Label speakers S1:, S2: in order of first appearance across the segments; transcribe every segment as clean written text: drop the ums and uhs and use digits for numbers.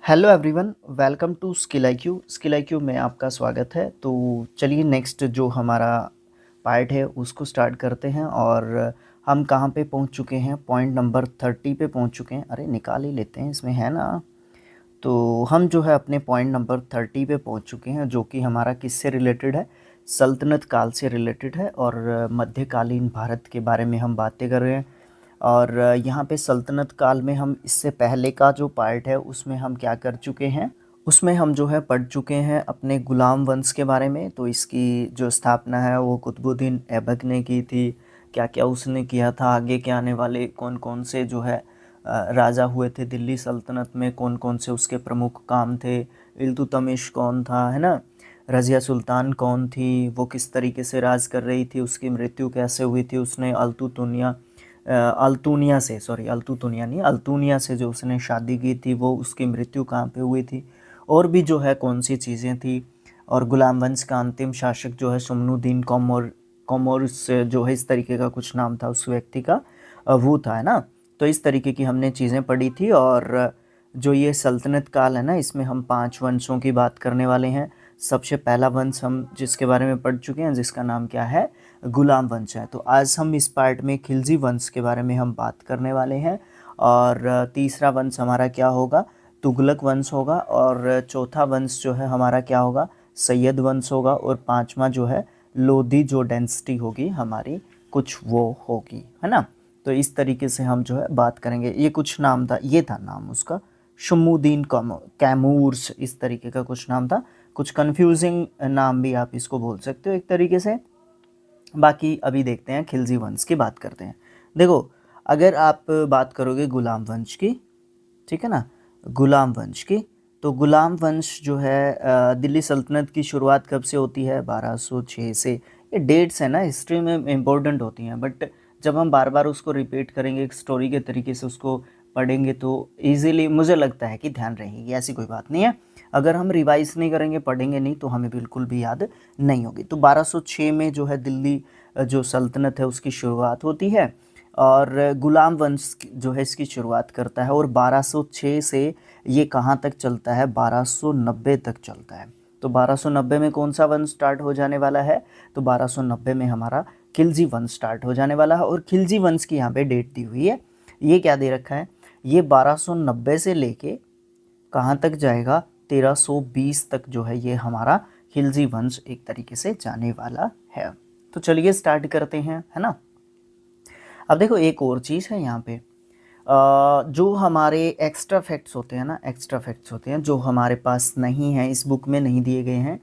S1: Hello everyone, welcome to skill I Q में आपका स्वागत है। तो चलिए नेक्स्ट जो हमारा पार्ट है उसको स्टार्ट करते हैं। और हम कहाँ पे पहुँच चुके हैं? पॉइंट नंबर 30 पे पहुँच चुके हैं। अरे निकाल ही लेते हैं, इसमें है ना। तो हम जो है अपने पॉइंट नंबर 30 पे पहुँच चुके हैं, जो कि हमारा किससे रिलेटेड है? सल्तनत काल से रिलेटेड है। और मध्यकालीन भारत के बारे में हम बातें कर रहे हैं। और यहाँ पे सल्तनत काल में हम इससे पहले का जो पार्ट है उसमें हम क्या कर चुके हैं, उसमें हम जो है पढ़ चुके हैं अपने गुलाम वंश के बारे में। तो इसकी जो स्थापना है वो कुतुबुद्दीन ऐबक ने की थी। क्या क्या उसने किया था, आगे के आने वाले कौन कौन से जो है राजा हुए थे दिल्ली सल्तनत में, कौन कौन से उसके प्रमुख काम थे। इल्तुतमिश कौन था, है ना। रज़िया सुल्तान कौन थी, वो किस तरीके से राज कर रही थी, उसकी मृत्यु कैसे हुई थी, उसने अल्तुनिया से जो उसने शादी की थी वो उसकी मृत्यु कहाँ पे हुई थी, और भी जो है कौन सी चीज़ें थी। और गुलाम वंश का अंतिम शासक जो है सुमनुद्दीन कौमोरस जो है, इस तरीके का कुछ नाम था उस व्यक्ति का, वो था, है ना। तो इस तरीके की हमने चीज़ें पढ़ी थी। और जो ये सल्तनत काल है ना, इसमें हम 5 वंशों की बात करने वाले हैं। सबसे पहला वंश हम जिसके बारे में पढ़ चुके हैं, जिसका नाम क्या है? गुलाम वंश है। तो आज हम इस पार्ट में खिलजी वंश के बारे में हम बात करने वाले हैं। और तीसरा वंश हमारा क्या होगा? तुगलक वंश होगा। और चौथा वंश जो है हमारा क्या होगा? सैयद वंश होगा। और पांचवा जो है लोधी जो डेंसिटी होगी हमारी, कुछ वो होगी, है ना। तो इस तरीके से हम जो है बात करेंगे। ये कुछ नाम था, ये था नाम उसका, शमुद्दीन कैमूर्स, इस तरीके का कुछ नाम था। कुछ कंफ्यूजिंग नाम भी आप इसको बोल सकते हो एक तरीके से। बाकी अभी देखते हैं, खिलजी वंश की बात करते हैं। देखो, अगर आप बात करोगे गुलाम वंश की, ठीक है ना, गुलाम वंश की, तो गुलाम वंश जो है दिल्ली सल्तनत की शुरुआत कब से होती है? 1206 से। ये डेट्स है ना, हिस्ट्री में इम्पोर्टेंट होती हैं, बट जब हम बार बार उसको रिपीट करेंगे, एक स्टोरी के तरीके से उसको पढ़ेंगे तो इजीली मुझे लगता है कि ध्यान रहेगी। ऐसी कोई बात नहीं है, अगर हम रिवाइज नहीं करेंगे, पढ़ेंगे नहीं, तो हमें बिल्कुल भी याद नहीं होगी। तो 1206 में जो है दिल्ली जो सल्तनत है उसकी शुरुआत होती है। और गुलाम वंश जो है इसकी शुरुआत करता है। और 1206 से ये कहाँ तक चलता है? 1290 तक चलता है। तो 1290 में कौन सा वंश स्टार्ट हो जाने वाला है? तो 1290 में हमारा खिलजी वंश स्टार्ट हो जाने वाला है। और खिलजी वंश की यहाँ पे डेट दी हुई है। ये क्या दे रखा है? ये 1290 से लेके कहाँ तक जाएगा? 1320 तक जो है ये हमारा खिलजी वंश एक तरीके से जाने वाला है। तो चलिए स्टार्ट करते हैं, है ना। अब देखो, एक और चीज़ है यहाँ पे, जो हमारे एक्स्ट्रा फैक्ट्स होते हैं ना, एक्स्ट्रा फैक्ट्स होते हैं जो हमारे पास नहीं हैं, इस बुक में नहीं दिए गए हैं,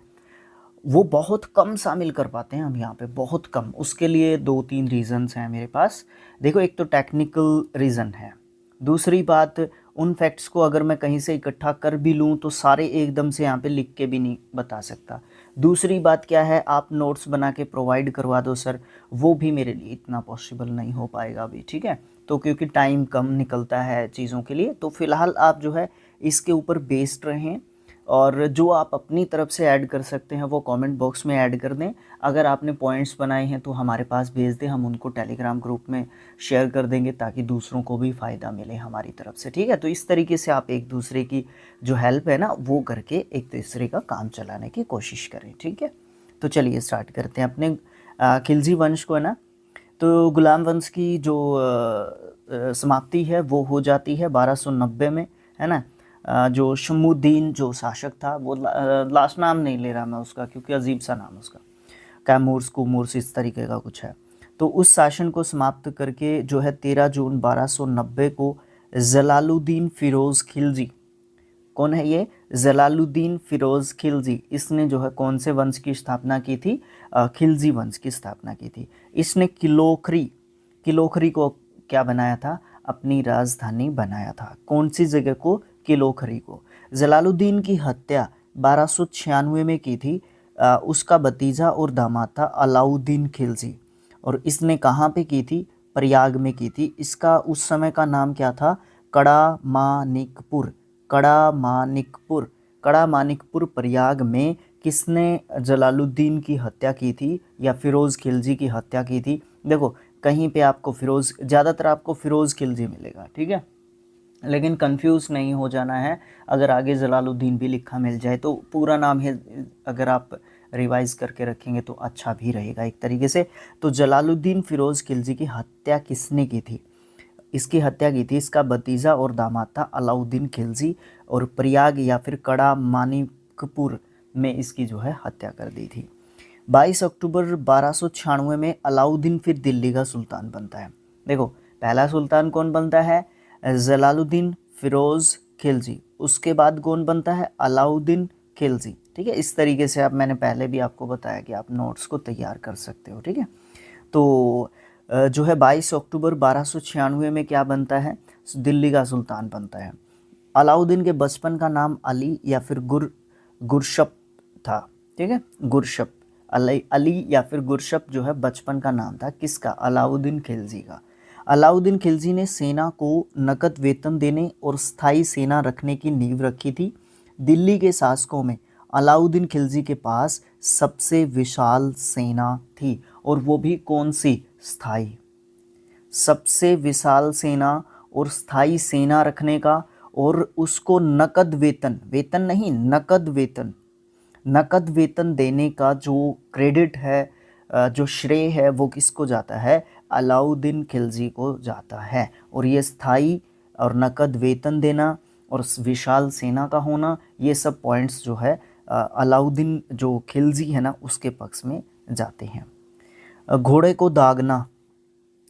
S1: वो बहुत कम शामिल कर पाते हैं हम यहाँ पे, बहुत कम। उसके लिए 2-3 रीज़न्स हैं मेरे पास। देखो, एक तो टेक्निकल रीज़न है। दूसरी बात, उन फैक्ट्स को अगर मैं कहीं से इकट्ठा कर भी लूँ तो सारे एकदम से यहाँ पे लिख के भी नहीं बता सकता। दूसरी बात क्या है, आप नोट्स बना के प्रोवाइड करवा दो सर, वो भी मेरे लिए इतना पॉसिबल नहीं हो पाएगा अभी, ठीक है। तो क्योंकि टाइम कम निकलता है चीज़ों के लिए, तो फ़िलहाल आप जो है इसके ऊपर बेस्ड रहें। और जो आप अपनी तरफ से ऐड कर सकते हैं वो कमेंट बॉक्स में ऐड कर दें। अगर आपने पॉइंट्स बनाए हैं तो हमारे पास भेज दें, हम उनको टेलीग्राम ग्रुप में शेयर कर देंगे ताकि दूसरों को भी फ़ायदा मिले हमारी तरफ से, ठीक है। तो इस तरीके से आप एक दूसरे की जो हेल्प है ना वो करके एक दूसरे का काम चलाने की कोशिश करें, ठीक है। तो चलिए स्टार्ट करते हैं अपने खिलजी वंश को, है ना। तो गुलाम वंश की जो समाप्ति है वो हो जाती है 1290 में, है ना। जो शमुद्दीन जो शासक था, वो लास्ट नाम नहीं ले रहा मैं उसका क्योंकि अजीब सा नाम उसका, कैमूर्स कुमूर्स इस तरीके का कुछ है। तो उस शासन को समाप्त करके जो है 13 जून 1290 को जलालुद्दीन फिरोज़ खिलजी, कौन है ये? जलालुद्दीन फिरोज़ खिलजी, इसने जो है कौन से वंश की स्थापना की थी? खिलजी वंश की स्थापना की थी। इसने किलोखरी को क्या बनाया था? अपनी राजधानी बनाया था। कौन सी जगह को? किलोखरी को। जलालुद्दीन की हत्या 1296 में की थी। उसका भतीजा और दामाद था अलाउद्दीन खिलजी, और इसने कहाँ पे की थी? प्रयाग में की थी। इसका उस समय का नाम क्या था? कड़ा मानिकपुर। कड़ा मानिकपुर प्रयाग में किसने जलालुद्दीन की हत्या की थी या फिरोज़ खिलजी की हत्या की थी? देखो, कहीं पे आपको फिरोज़, ज़्यादातर आपको फिरोज़ खिलजी मिलेगा, ठीक है। लेकिन कंफ्यूज नहीं हो जाना है। अगर आगे जलालुद्दीन भी लिखा मिल जाए तो पूरा नाम है, अगर आप रिवाइज करके रखेंगे तो अच्छा भी रहेगा एक तरीके से। तो जलालुद्दीन फिरोज़ खिलजी की हत्या किसने की थी? इसकी हत्या की थी इसका भतीजा और दामाद था अलाउद्दीन खिलजी, और प्रयाग या फिर कड़ा मानिकपुर में इसकी जो है हत्या कर दी थी। 22 अक्टूबर 1296 में अलाउद्दीन फिर दिल्ली का सुल्तान बनता है। देखो, पहला सुल्तान कौन बनता है? जलालुद्दीन फिरोज़ खिलजी। उसके बाद कौन बनता है? अलाउद्दीन खिलजी। ठीक है, इस तरीके से आप, मैंने पहले भी आपको बताया कि आप नोट्स को तैयार कर सकते हो। ठीक है, तो जो है 22 अक्टूबर 1296 में क्या बनता है? दिल्ली का सुल्तान बनता है। अलाउद्दीन के बचपन का नाम अली या फिर गुरशप था। ठीक है, गुरशप, अली या फिर गुरशप जो है बचपन का नाम था किसका? अलाउद्दीन खिलजी का। अलाउद्दीन खिलजी ने सेना को नकद वेतन देने और स्थायी सेना रखने की नींव रखी थी। दिल्ली के शासकों में अलाउद्दीन खिलजी के पास सबसे विशाल सेना थी, और वो भी कौन सी? स्थायी। सबसे विशाल सेना और स्थायी सेना रखने का, और उसको नकद वेतन, वेतन नहीं नकद वेतन, नकद वेतन देने का जो क्रेडिट है, जो श्रेय है, वो किसको जाता है? अलाउद्दीन खिलजी को जाता है। और ये स्थायी और नकद वेतन देना और विशाल सेना का होना, ये सब पॉइंट्स जो है अलाउद्दीन जो खिलजी है ना उसके पक्ष में जाते हैं। घोड़े को दागना,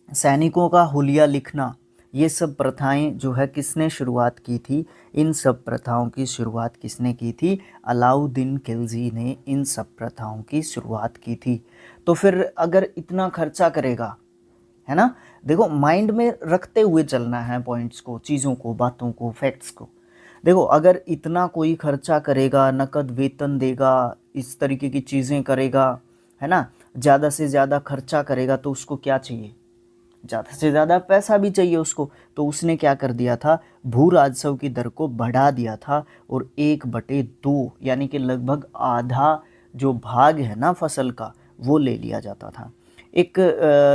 S1: सैनिकों का हुलिया लिखना, ये सब प्रथाएं जो है किसने शुरुआत की थी? इन सब प्रथाओं की शुरुआत किसने की थी? अलाउद्दीन खिलजी ने इन सब प्रथाओं की शुरुआत की थी। तो फिर अगर इतना खर्चा करेगा, है ना, देखो माइंड में रखते हुए चलना है पॉइंट्स को, चीज़ों को, बातों को, फैक्ट्स को। देखो, अगर इतना कोई खर्चा करेगा, नकद वेतन देगा, इस तरीके की चीज़ें करेगा, है ना, ज़्यादा से ज़्यादा खर्चा करेगा, तो उसको क्या चाहिए? ज़्यादा से ज़्यादा पैसा भी चाहिए उसको। तो उसने क्या कर दिया था? भू राजस्व की दर को बढ़ा दिया था, और 1/2 यानी कि लगभग आधा जो भाग है ना फसल का, वो ले लिया जाता था। एक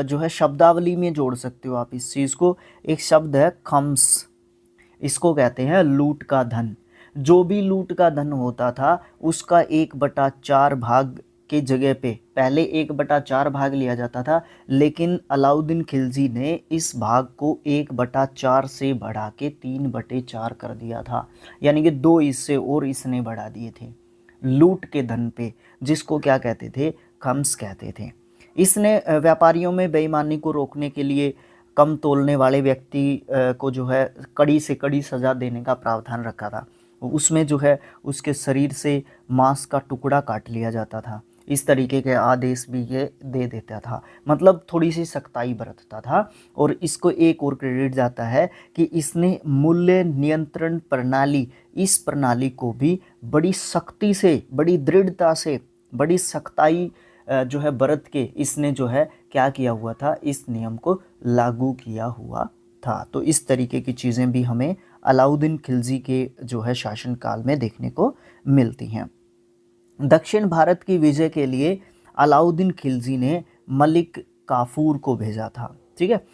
S1: जो है शब्दावली में जोड़ सकते हो आप इस चीज़ को। एक शब्द है खम्स, इसको कहते हैं लूट का धन। जो भी लूट का धन होता था उसका 1/4 भाग के जगह पे पहले 1/4 भाग लिया जाता था, लेकिन अलाउद्दीन खिलजी ने इस भाग को 1/4 से बढ़ा के 3/4 कर दिया था। यानी कि 2 हिस्से और इसने बढ़ा दिए थे लूट के धन पे, जिसको क्या कहते थे? खम्स कहते थे। इसने व्यापारियों में बेईमानी को रोकने के लिए कम तोलने वाले व्यक्ति को जो है कड़ी से कड़ी सज़ा देने का प्रावधान रखा था। उसमें जो है उसके शरीर से मांस का टुकड़ा काट लिया जाता था। इस तरीके के आदेश भी ये दे देता था, मतलब थोड़ी सी सख्ताई बरतता था। और इसको एक और क्रेडिट जाता है कि इसने मूल्य नियंत्रण प्रणाली, इस प्रणाली को भी बड़ी सख्ती से, बड़ी दृढ़ता से, बड़ी सख्ताई जो है बरत के इसने जो है क्या किया हुआ था? इस नियम को लागू किया हुआ था। तो इस तरीके की चीज़ें भी हमें अलाउद्दीन खिलजी के जो है शासनकाल में देखने को मिलती हैं। दक्षिण भारत की विजय के लिए अलाउद्दीन खिलजी ने मलिक काफूर को भेजा था। ठीक है,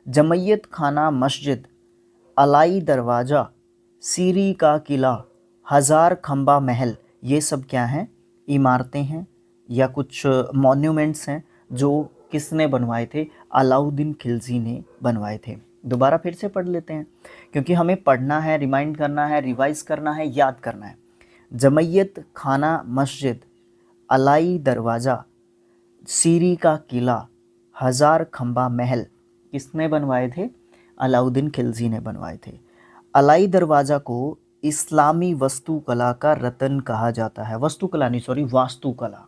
S1: जमैयत खाना मस्जिद, अलाई दरवाज़ा, सीरी का किला, हज़ार खंबा महल, ये सब क्या हैं? इमारतें हैं या कुछ मॉन्यूमेंट्स हैं जो किसने बनवाए थे? अलाउद्दीन खिलजी ने बनवाए थे। दोबारा फिर से पढ़ लेते हैं, क्योंकि हमें पढ़ना है, रिमाइंड करना है, रिवाइज करना है, याद करना है। जमैयत खाना मस्जिद, अलाई दरवाज़ा, सीरी का किला, हज़ार खंबा महल किसने बनवाए थे? अलाउद्दीन खिलजी ने बनवाए थे। अलाई दरवाज़ा को इस्लामी वास्तुकला का रत्न कहा जाता है। वास्तुकला।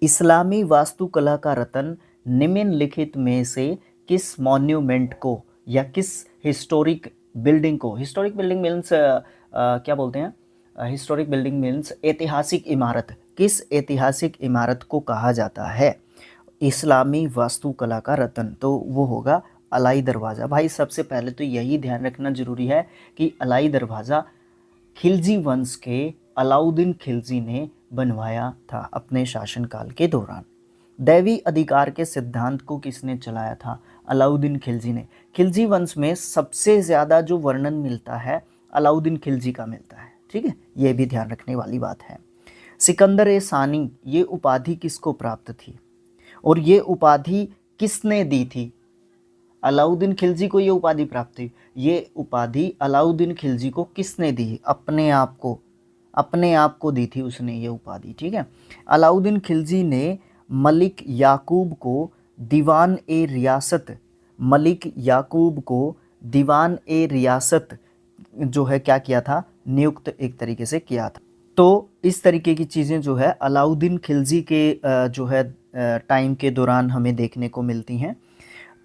S1: इस्लामी वास्तुकला का रत्न निम्नलिखित में से किस मॉन्यूमेंट को या किस हिस्टोरिक बिल्डिंग को, हिस्टोरिक बिल्डिंग मीन्स क्या बोलते हैं? हिस्टोरिक बिल्डिंग मीन्स ऐतिहासिक इमारत, किस ऐतिहासिक इमारत को कहा जाता है इस्लामी वास्तुकला का रत्न? तो वो होगा अलाई दरवाज़ा। भाई सबसे पहले तो यही ध्यान रखना जरूरी है कि अलाई दरवाज़ा खिलजी वंश के अलाउद्दीन खिलजी ने बनवाया था अपने शासनकाल के दौरान। दैवी अधिकार के सिद्धांत को किसने चलाया था? अलाउद्दीन खिलजी ने। खिलजी वंश में सबसे ज़्यादा जो वर्णन मिलता है अलाउद्दीन खिलजी का मिलता है, ठीक है, ये भी ध्यान रखने वाली बात है। सिकंदर ए सानी, ये उपाधि किसको प्राप्त थी और ये उपाधि किसने दी थी? अलाउद्दीन खिलजी को ये उपाधि प्राप्त हुई। ये उपाधि अलाउद्दीन खिलजी को किसने दी? अपने आप को दी थी उसने ये उपाधि, ठीक है। अलाउद्दीन खिलजी ने मलिक याकूब को दीवान ए रियासत जो है क्या किया था? नियुक्त एक तरीके से किया था। तो इस तरीके की चीज़ें जो है अलाउद्दीन खिलजी के जो है टाइम के दौरान हमें देखने को मिलती हैं।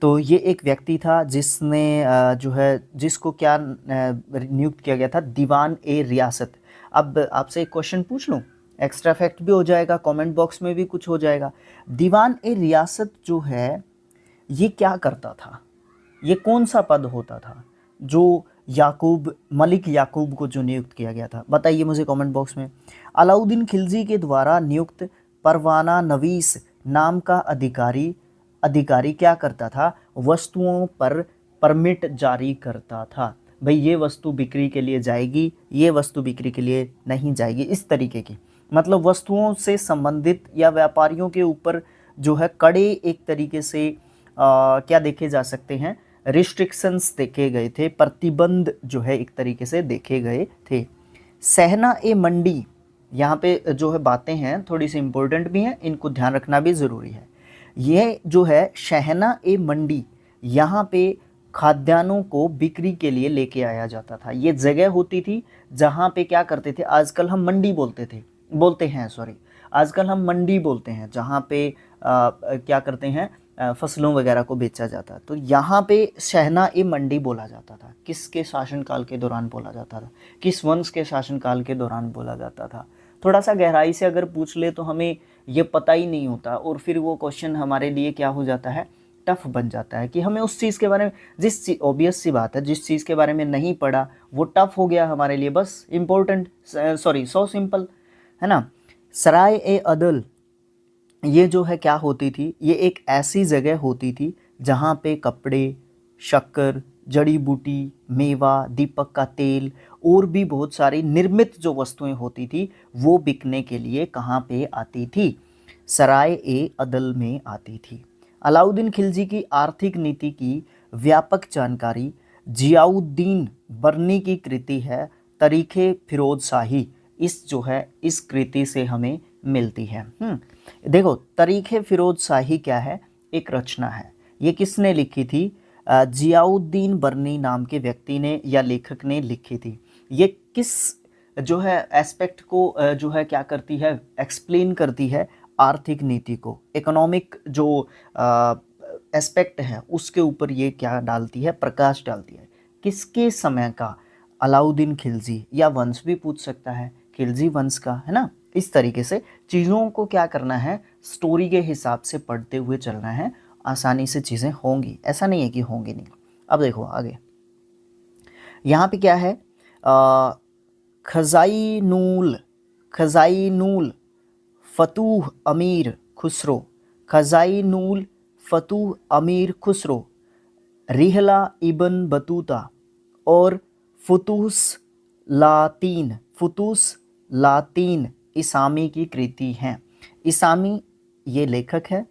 S1: तो ये एक व्यक्ति था जिसने जो है जिसको क्या नियुक्त किया गया था? दीवान ए रियासत। अब आपसे एक क्वेश्चन पूछ लूँ, एक्स्ट्रा फैक्ट भी हो जाएगा, कमेंट बॉक्स में भी कुछ हो जाएगा। दीवान ए रियासत जो है ये क्या करता था? ये कौन सा पद होता था जो मलिक याकूब को जो नियुक्त किया गया था? बताइए मुझे कमेंट बॉक्स में। अलाउद्दीन खिलजी के द्वारा नियुक्त परवाना नवीस नाम का अधिकारी क्या करता था? वस्तुओं पर परमिट जारी करता था। भाई ये वस्तु बिक्री के लिए जाएगी, ये वस्तु बिक्री के लिए नहीं जाएगी, इस तरीके की, मतलब वस्तुओं से संबंधित या व्यापारियों के ऊपर जो है कड़े एक तरीके से क्या देखे जा सकते हैं? रिस्ट्रिक्शंस देखे गए थे, प्रतिबंध जो है एक तरीके से देखे गए थे। सहना ए मंडी, यहाँ पे जो है बातें हैं थोड़ी सी इम्पोर्टेंट भी हैं, इनको ध्यान रखना भी ज़रूरी है। ये जो है शहना ए मंडी, यहाँ पे खाद्यान्नों को बिक्री के लिए लेके आया जाता था। ये जगह होती थी जहाँ पे क्या करते थे? आजकल हम मंडी आजकल हम मंडी बोलते हैं जहाँ पे क्या करते हैं? फसलों वगैरह को बेचा जाता है। तो यहाँ पे शहना ए मंडी बोला जाता था। किसके शासनकाल के दौरान बोला जाता था? किस वंश के शासनकाल के दौरान बोला जाता था? थोड़ा सा गहराई से अगर पूछ ले तो हमें ये पता ही नहीं होता और फिर वो क्वेश्चन हमारे लिए क्या हो जाता है? टफ बन जाता है कि हमें उस चीज़ के बारे में ऑब्वियस सी बात है, जिस चीज़ के बारे में नहीं पढ़ा वो टफ हो गया हमारे लिए, बस सो सिंपल है ना। सराय ए अदल, ये जो है क्या होती थी? ये एक ऐसी जगह होती थी जहाँ पे कपड़े, शक्कर, जड़ी बूटी, मेवा, दीपक का तेल और भी बहुत सारी निर्मित जो वस्तुएं होती थी वो बिकने के लिए कहाँ पे आती थी? सराय ए अदल में आती थी। अलाउद्दीन खिलजी की आर्थिक नीति की व्यापक जानकारी जियाउद्दीन बर्नी की कृति है तरीखे फिरोज शाही, इस कृति से हमें मिलती है। देखो, तरीखे फिरोज शाही क्या है? एक रचना है। ये किसने लिखी थी? जियाउद्दीन बर्नी नाम के व्यक्ति ने या लेखक ने लिखी थी। ये किस जो है एस्पेक्ट को जो है क्या करती है? एक्सप्लेन करती है आर्थिक नीति को, इकोनॉमिक जो एस्पेक्ट है उसके ऊपर ये क्या डालती है? प्रकाश डालती है। किसके समय का? अलाउद्दीन खिलजी, या वंश भी पूछ सकता है, खिलजी वंश का, है ना। इस तरीके से चीज़ों को क्या करना है? स्टोरी के हिसाब से पढ़ते हुए चलना है, आसानी से चीज़ें होंगी, ऐसा नहीं है कि होंगी नहीं। अब देखो आगे, यहाँ पे क्या है? खजाइनूल फतूह अमीर खुसरो, रिहला इबन बतूता और फुतूस लातीन इसामी की कृति हैं। इसामी ये लेखक है,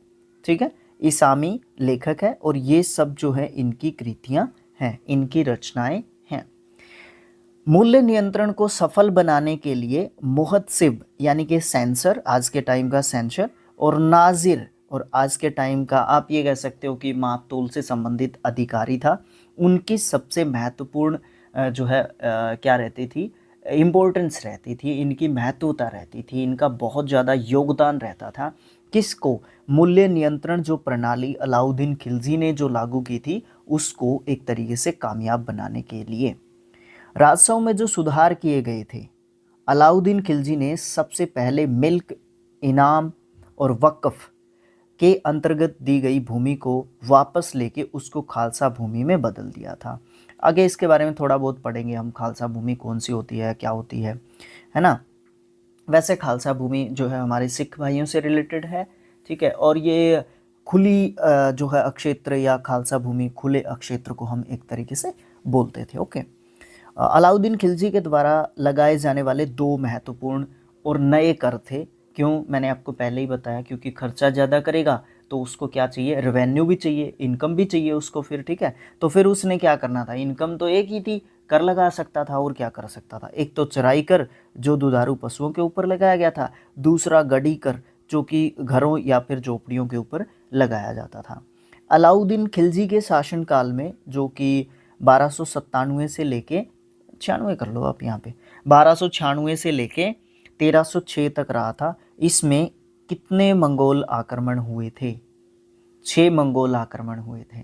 S1: ठीक है, इसामी लेखक है और ये सब जो है इनकी कृतियां हैं, इनकी रचनाएं हैं। मूल्य नियंत्रण को सफल बनाने के लिए मुहतसिब यानी कि सेंसर, आज के टाइम का सेंसर, और नाजिर, और आज के टाइम का आप ये कह सकते हो कि माप तोल से संबंधित अधिकारी था, उनकी सबसे महत्वपूर्ण जो है क्या रहती थी? इम्पोर्टेंस रहती थी, इनकी महत्वता रहती थी, इनका बहुत ज़्यादा योगदान रहता था। किसको? मूल्य नियंत्रण जो प्रणाली अलाउद्दीन खिलजी ने जो लागू की थी उसको एक तरीके से कामयाब बनाने के लिए। राजस्व में जो सुधार किए गए थे, अलाउद्दीन खिलजी ने सबसे पहले मिल्क, इनाम और वक्फ के अंतर्गत दी गई भूमि को वापस लेके उसको खालसा भूमि में बदल दिया था। आगे इसके बारे में थोड़ा बहुत पढ़ेंगे हम, खालसा भूमि कौन सी होती है, क्या होती है ना। वैसे खालसा भूमि जो है हमारे सिख भाइयों से रिलेटेड है, ठीक है। और ये खुली जो है अक्षेत्र या खालसा भूमि, खुले अक्षेत्र को हम एक तरीके से बोलते थे। ओके। अलाउद्दीन खिलजी के द्वारा लगाए जाने वाले दो महत्वपूर्ण और नए कर थे। क्यों? मैंने आपको पहले ही बताया, क्योंकि खर्चा ज़्यादा करेगा तो उसको क्या चाहिए, रेवेन्यू भी चाहिए, इनकम भी चाहिए उसको फिर, ठीक है। तो फिर उसने क्या करना था, इनकम तो एक ही थी, कर लगा सकता था और क्या कर सकता था, एक तो चराई कर जो दुधारू पशुओं के ऊपर लगाया गया था, दूसरा गढ़ी कर जो कि घरों या फिर झोपड़ियों के ऊपर लगाया जाता था। अलाउद्दीन खिलजी के शासनकाल में, जो कि 1297 से लेके 96 कर लो आप यहाँ पे, 1296 से लेके 1306 तक रहा था। इसमें कितने मंगोल आक्रमण हुए थे? 6 मंगोल आक्रमण हुए थे,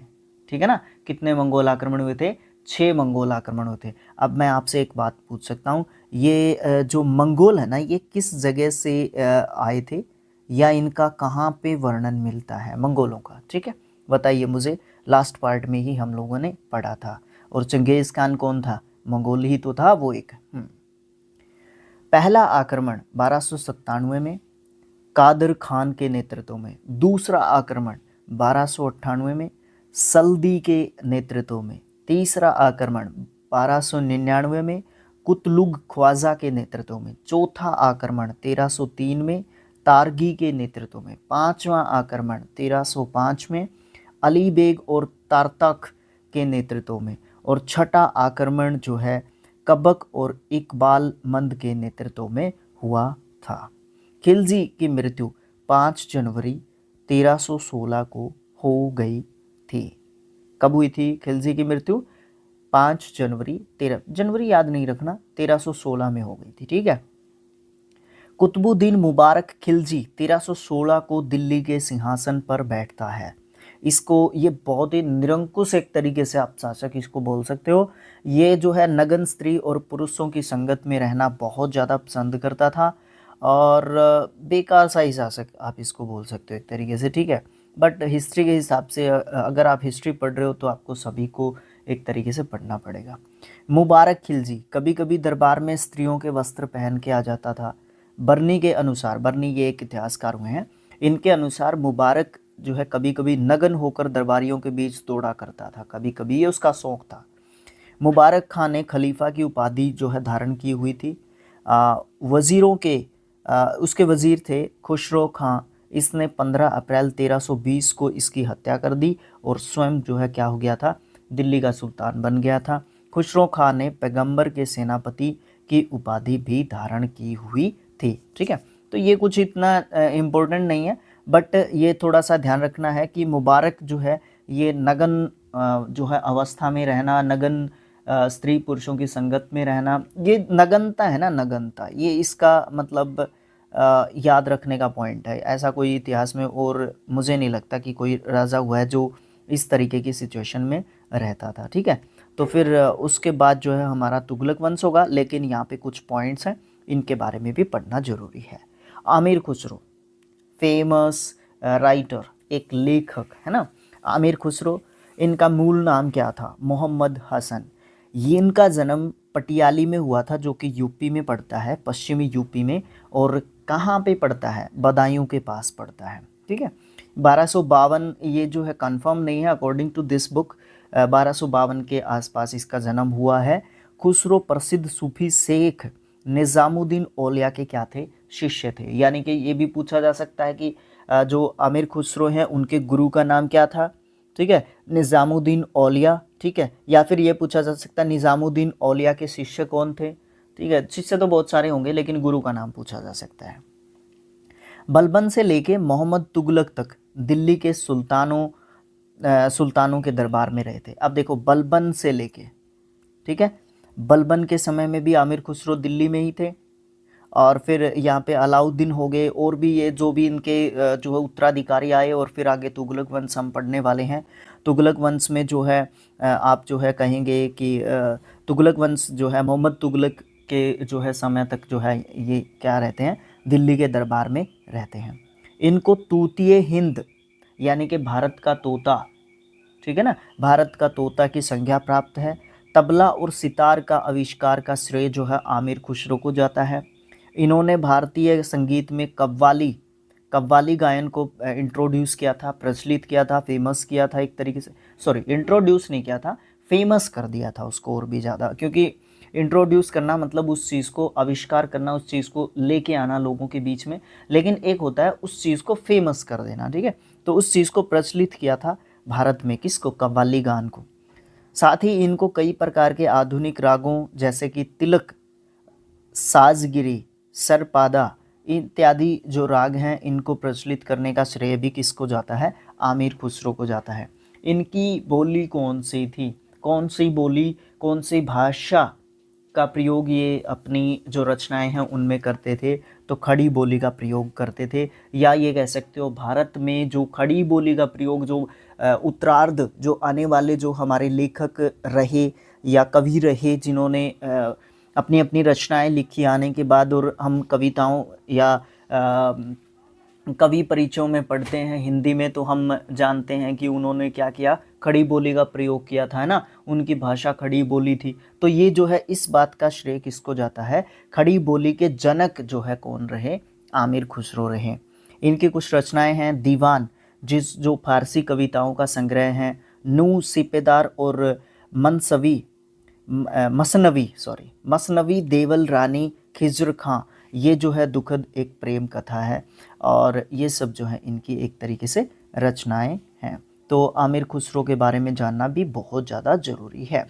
S1: ठीक है ना। कितने मंगोल आक्रमण हुए थे? 6 मंगोल आक्रमण हुए थे। अब मैं आपसे एक बात पूछ सकता हूँ, ये जो मंगोल है ना, ये किस जगह से आए थे, या इनका कहाँ पे वर्णन मिलता है मंगोलों का? ठीक है, बताइए मुझे। लास्ट पार्ट में ही हम लोगों ने पढ़ा था। और चंगेज खान कौन था? मंगोल ही तो था वो एक। पहला आक्रमण 1297 में कादर खान के नेतृत्व में, दूसरा आक्रमण 1298 में सल्दी के नेतृत्व में, तीसरा आक्रमण 1299 में कुतलुग ख्वाजा के नेतृत्व में, चौथा आक्रमण 1303 में तारगी के नेतृत्व में, पांचवा आक्रमण 1305 में अली बेग और तारतक के नेतृत्व में, और छठा आक्रमण जो है कबक और इकबाल मंद के नेतृत्व में हुआ था। खिलजी की मृत्यु 5 जनवरी 1316 को हो गई थी। कब हुई थी खिलजी की मृत्यु? 5 जनवरी, 13 जनवरी याद नहीं रखना, 1316 में हो गई थी, ठीक है। कुतुबुद्दीन मुबारक खिलजी 1316 को दिल्ली के सिंहासन पर बैठता है। इसको, ये बहुत ही निरंकुश एक तरीके से आप शासक इसको बोल सकते हो। ये जो है नग्न स्त्री और पुरुषों की संगत में रहना बहुत ज़्यादा पसंद करता था, और बेकार सा ही शासक आप इसको बोल सकते हो एक तरीके से, ठीक है। बट हिस्ट्री के हिसाब से अगर आप हिस्ट्री पढ़ रहे हो तो आपको सभी को एक तरीके से पढ़ना पड़ेगा। मुबारक खिलजी कभी कभी दरबार में स्त्रियों के वस्त्र पहन के आ जाता था। बर्नी के अनुसार, बर्नी ये एक इतिहासकार हुए हैं, इनके अनुसार मुबारक जो है कभी कभी नग्न होकर दरबारियों के बीच दौड़ा करता था, कभी कभी ये उसका शौक था। मुबारक खान ने खलीफा की उपाधि जो है धारण की हुई थी। वज़ीरों के उसके वज़ीर थे खुसरो खां। इसने 15 अप्रैल 1320 को इसकी हत्या कर दी और स्वयं जो है क्या हो गया था, दिल्ली का सुल्तान बन गया था। खुसरो खां ने पैगंबर के सेनापति की उपाधि भी धारण की हुई थी, ठीक है। तो ये कुछ इतना इम्पोर्टेंट नहीं है, बट ये थोड़ा सा ध्यान रखना है कि मुबारक जो है ये नग्न जो है अवस्था में रहना, नग्न स्त्री पुरुषों की संगत में रहना, ये नग्नता है ना, नग्नता, ये इसका मतलब याद रखने का पॉइंट है। ऐसा कोई इतिहास में और मुझे नहीं लगता कि कोई राजा हुआ है जो इस तरीके की सिचुएशन में रहता था, ठीक है। तो फिर उसके बाद जो है हमारा तुगलक वंश होगा, लेकिन यहाँ पे कुछ पॉइंट्स हैं, इनके बारे में भी पढ़ना जरूरी है। आमिर खुसरो फेमस राइटर, एक लेखक है ना, आमिर खुसरो। इनका मूल नाम क्या था? मोहम्मद हसन। ये इनका जन्म पटियाली में हुआ था, जो कि यूपी में पड़ता है, पश्चिमी यूपी में। और कहाँ पे पड़ता है? बदायूं के पास पड़ता है, ठीक है। 1252, ये जो है कंफर्म नहीं है, अकॉर्डिंग टू दिस बुक 1252 के आसपास इसका जन्म हुआ है। खुसरो प्रसिद्ध सूफी शेख निज़ामुद्दीन औलिया के क्या थे? शिष्य थे। यानी कि ये भी पूछा जा सकता है कि जो आमिर खुसरो हैं उनके गुरु का नाम क्या था, ठीक है, निज़ामुद्दीन औलिया, ठीक है। या फिर ये पूछा जा सकता है निज़ामुद्दीन औलिया के शिष्य कौन थे, ठीक है। शिष्य तो बहुत सारे होंगे, लेकिन गुरु का नाम पूछा जा सकता है। बलबन से लेके मोहम्मद तुगलक तक दिल्ली के सुल्तानों के दरबार में रहे थे। अब देखो, बलबन से लेके, ठीक है, बलबन के समय में भी आमिर खुसरो दिल्ली में ही थे। और फिर यहाँ पे अलाउद्दीन हो गए, और भी ये जो भी इनके जो है उत्तराधिकारी आए, और फिर आगे तुगलक वंश हम पढ़ने वाले हैं। तुगलक वंश में जो है आप जो है कहेंगे कि तुगलक वंश जो है मोहम्मद तुगलक के जो है समय तक जो है ये क्या रहते हैं, दिल्ली के दरबार में रहते हैं। इनको तूतीय हिंद यानी कि भारत का तोता, ठीक है ना, भारत का तोता की संज्ञा प्राप्त है। तबला और सितार का आविष्कार का श्रेय जो है आमिर खुसरो को जाता है। इन्होंने भारतीय संगीत में कव्वाली कव्वाली गायन को इंट्रोड्यूस किया था, प्रचलित किया था, फेमस किया था एक तरीके से, सॉरी इंट्रोड्यूस नहीं किया था, फेमस कर दिया था उसको और भी ज़्यादा, क्योंकि इंट्रोड्यूस करना मतलब उस चीज़ को आविष्कार करना, उस चीज़ को लेके आना लोगों के बीच में, लेकिन एक होता है उस चीज़ को फेमस कर देना, ठीक है। तो उस चीज़ को प्रचलित किया था भारत में, किसको, कव्वाली गान को। साथ ही इनको कई प्रकार के आधुनिक रागों जैसे कि तिलक, साजगिरी, सरपादा इत्यादि जो राग हैं, इनको प्रचलित करने का श्रेय भी किसको जाता है, आमिर खुसरो को जाता है। इनकी बोली कौन सी थी, कौन सी बोली, कौन सी भाषा का प्रयोग ये अपनी जो रचनाएं हैं उनमें करते थे, तो खड़ी बोली का प्रयोग करते थे, या ये कह सकते हो भारत में जो खड़ी बोली का प्रयोग जो उत्तरार्ध जो आने वाले जो हमारे लेखक रहे या कवि रहे, जिन्होंने अपनी अपनी रचनाएं लिखी आने के बाद, और हम कविताओं या कवि परिचयों में पढ़ते हैं हिंदी में, तो हम जानते हैं कि उन्होंने क्या किया, खड़ी बोली का प्रयोग किया था, है ना, उनकी भाषा खड़ी बोली थी। तो ये जो है इस बात का श्रेय किसको जाता है, खड़ी बोली के जनक जो है कौन रहे, आमिर खुसरो रहे। इनकी कुछ रचनाएं हैं, दीवान जो फारसी कविताओं का संग्रह है, नू सिपेदार और मनसवी मसनवी देवल रानी खिज्र खां, ये जो है दुखद एक प्रेम कथा है, और ये सब जो है इनकी एक तरीके से रचनाएं हैं। तो आमिर खुसरो के बारे में जानना भी बहुत ज़्यादा ज़रूरी है।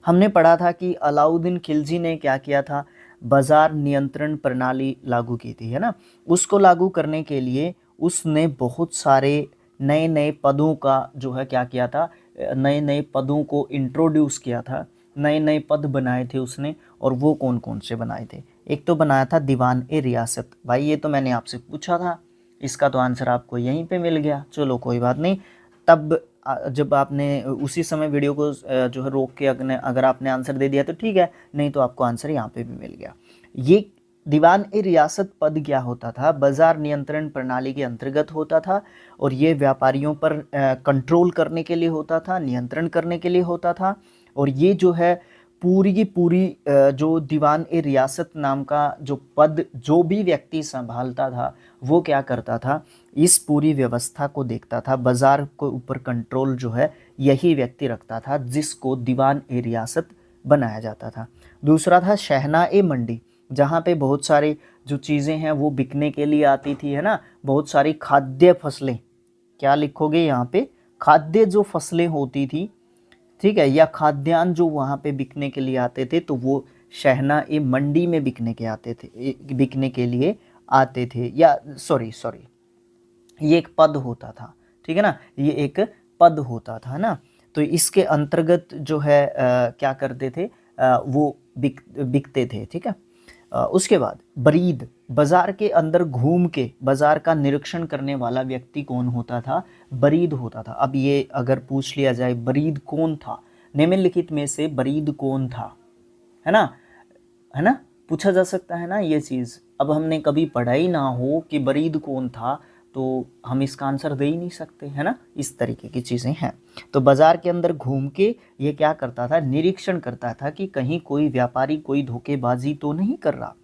S1: हमने पढ़ा था कि अलाउद्दीन खिलजी ने क्या किया था, बाजार नियंत्रण प्रणाली लागू की थी, है ना। उसको लागू करने के लिए उसने बहुत सारे नए नए पदों का जो है क्या किया था, नए नए पदों को इंट्रोड्यूस किया था, नए नए पद बनाए थे उसने, और वो कौन कौन से बनाए थे। एक तो बनाया था दीवान ए रियासत। भाई ये तो मैंने आपसे पूछा था, इसका तो आंसर आपको यहीं पे मिल गया, चलो कोई बात नहीं। तब जब आपने उसी समय वीडियो को जो है रोक के अगर आपने आंसर दे दिया तो ठीक है, नहीं तो आपको आंसर यहाँ पे भी मिल गया। ये दीवान ए रियासत पद क्या होता था, बाजार नियंत्रण प्रणाली के अंतर्गत होता था, और ये व्यापारियों पर कंट्रोल करने के लिए होता था, नियंत्रण करने के लिए होता था। और ये जो है पूरी की पूरी जो दीवान ए रियासत नाम का जो पद जो भी व्यक्ति संभालता था, वो क्या करता था, इस पूरी व्यवस्था को देखता था, बाजार के ऊपर कंट्रोल जो है यही व्यक्ति रखता था, जिसको दीवान ए रियासत बनाया जाता था। दूसरा था शहना ए मंडी, जहाँ पे बहुत सारे जो चीज़ें हैं वो बिकने के लिए आती थी, है ना, बहुत सारी खाद्य फसलें, क्या लिखोगे यहाँ पे, खाद्य जो फसलें होती थी, ठीक है, या खाद्यान्न जो वहाँ पे बिकने के लिए आते थे, तो वो शहना ए मंडी में बिकने के लिए आते थे, या सॉरी ये एक पद होता था, ठीक है ना, ये एक पद होता था ना। तो इसके अंतर्गत जो है क्या करते थे, वो बिकते थे, ठीक है। उसके बाद बरीद, बाजार के अंदर घूम के बाजार का निरीक्षण करने वाला व्यक्ति कौन होता था, बरीद होता था। अब ये अगर पूछ लिया जाए बरीद कौन था, निम्नलिखित में से बरीद कौन था, है ना, पूछा जा सकता है ना ये चीज़। अब हमने कभी पढ़ा ही ना हो कि बरीद कौन था, तो हम इसका आंसर दे ही नहीं सकते, है ना, इस तरीके की चीज़ें हैं। तो बाजार के अंदर घूम के ये क्या करता था, निरीक्षण करता था कि कहीं कोई व्यापारी कोई धोखेबाजी तो नहीं कर रहा।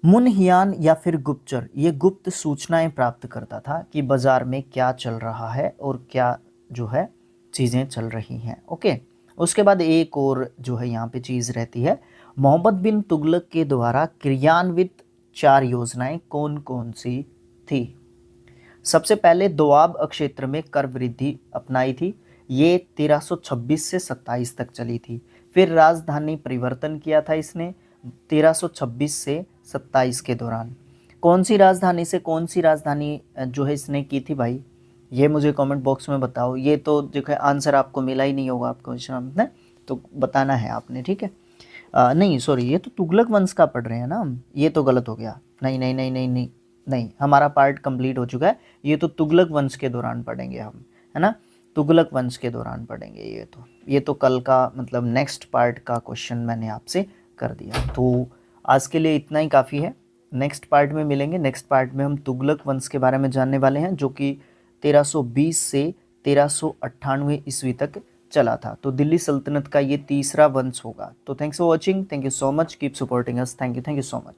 S1: मुनहियान या फिर गुप्तचर, ये गुप्त सूचनाएं प्राप्त करता था कि बाजार में क्या चल रहा है और क्या जो है चीज़ें चल रही हैं। ओके, उसके बाद एक और जो है यहाँ पे चीज़ रहती है, मोहम्मद बिन तुगलक के द्वारा क्रियान्वित 4 योजनाएं कौन कौन सी थी। सबसे पहले दोआब क्षेत्र में कर वृद्धि अपनाई थी, ये 1326 से 27 तक चली थी। फिर राजधानी परिवर्तन किया था इसने 1326 से 27 के दौरान। कौन सी राजधानी से कौन सी राजधानी जो है इसने की थी भाई, ये मुझे कमेंट बॉक्स में बताओ। ये तो जो है आंसर आपको मिला ही नहीं होगा, आपको इसमें तो बताना है आपने, ठीक है। नहीं सॉरी, ये तो तुगलक वंश का पढ़ रहे हैं ना हम, ये तो गलत हो गया। नहीं नहीं नहीं नहीं नहीं नहीं, हमारा पार्ट कंप्लीट हो चुका है, ये तो तुगलक वंश के दौरान पढ़ेंगे हम, है ना, तुगलक वंश के दौरान पढ़ेंगे। ये तो कल का मतलब नेक्स्ट पार्ट का क्वेश्चन मैंने आपसे कर दिया। तो आज के लिए इतना ही काफ़ी है, नेक्स्ट पार्ट में मिलेंगे। नेक्स्ट पार्ट में हम तुगलक वंश के बारे में जानने वाले हैं, जो कि 1320 से 1398 ईस्वी तक चला था। तो दिल्ली सल्तनत का ये तीसरा वंश होगा। तो thanks for watching, thank you so much, keep supporting us, thank you so much.